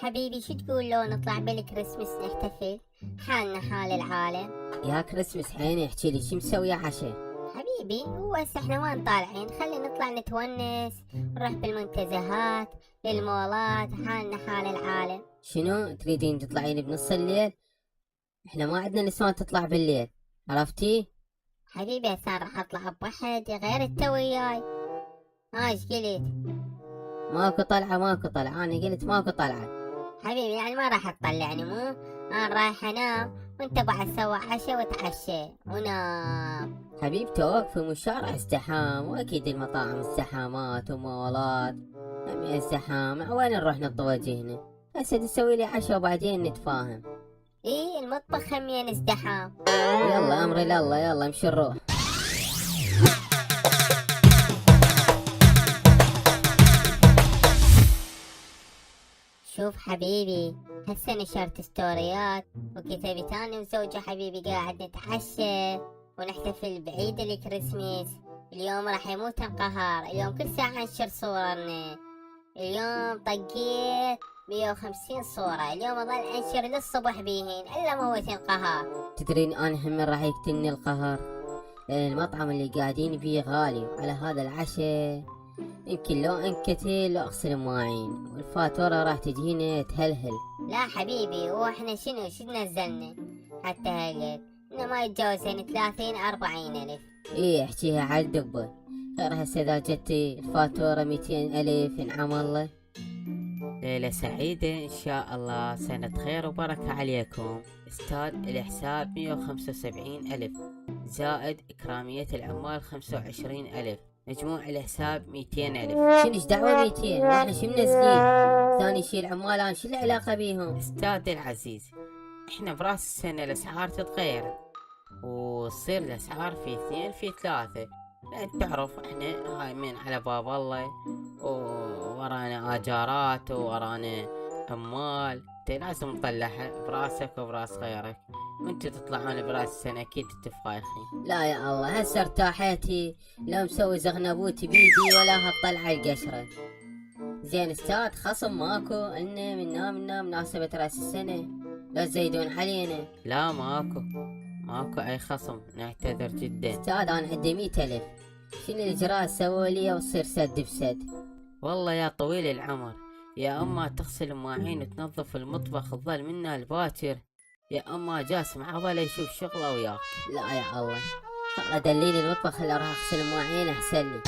حبيبي شو تقول لو نطلع بالكريسماس نحتفل؟ حالنا حال العالم. يا كريسمس حين احكي لي شو مسوي عشاء؟ حبيبي هو هسه احنا وين طالعين؟ خلي نطلع نتونس، نروح بالمنتزهات، بالمولات، حالنا حال العالم. شنو تريدين تطلعين بنص الليل؟ احنا ما عندنا نسوان تطلع بالليل، عرفتي؟ حبيبي هسه راح اطلع بوحدي غير انت وياي. ايش قلت؟ ماكو طلعة ماكو طلعة، انا قلت ماكو طلعة. حبيبي يعني ما راح تطلعني مو؟ انا رايح انام وانت بعد سوى عشاء وتعشى ونام. حبيبتي اوقفي مو الشارع ازدحام، واكيد المطاعم ازدحامات ومولات. همي ازدحام، وين نروح نطي وجهنا؟ هسه تسوي لي عشاء وبعدين نتفاهم. ايه المطبخ همين ازدحام. يلا امري لله، يلا امشي نروح. شوف حبيبي، هسه نشرت ستوريات وكتبت انا وزوجي حبيبي قاعد نتعشى ونحتفل بعيد الكريسماس. اليوم راح يموت القهر، اليوم كل ساعة انشر صورنا. اليوم طقيت 150 صورة، اليوم اظل انشر للصبح بيهن الا موت القهر. تدرين انا هم راح يقتلني القهر، لان المطعم اللي قاعدين فيه غالي، وعلى هذا العشاء يمكن لو انكتل لو اغسل مواعين، والفاتورة راح تجينا تهلهل. لا حبيبي، هو احنا شو نزلنا حتى هالقد؟ انه ما يتجاوزين 30-40 الف. ايه احكيها على الدبة، غير هسه اذا جتي الفاتورة 200 الف انعم الله. ليلة سعيدة إن شاء الله، سنة خير وبركة عليكم. استاذ الحساب 175 ألف، زائد إكرامية العمال 25 ألف، مجموع الحساب 200 ألف. شنو ايش دعوة 200؟ واحنا شو منزلين؟ ثاني شي العمال انا شو العلاقة بيهم؟ استاذ العزيز، احنا براس السنة الأسعار تتغير، وتصير الأسعار في 2 في 3، لأن تعرف احنا هايمين على باب الله، وورانا آجارات وورانا عمال، لازم نطلعها براسك وبراس غيرك، وانت تطلعون براس السنة اكيد تفايخين. لا يا الله هسه ارتاحيتي، لا مسوي زغنبوتي بيدي ولا هالطلعة القشرة. زين استاذ خصم ماكو؟ إلنا منا مناسبة راس السنة، لا تزيدون علينا. لا ماكو اي خصم، نعتذر جدا. استاذ انا عندي 100,000، شنو الاجراء تسوي لي وتصير سد بسد؟ والله يا طويل العمر، يا اما تغسل المواعين وتنظف المطبخ تظل منا الباكر، يا اما جاسم عضله يشوف شغله وياك. لا يا الله، والله دليلي المطبخ اللي راح اغسل مواعين احسن لي.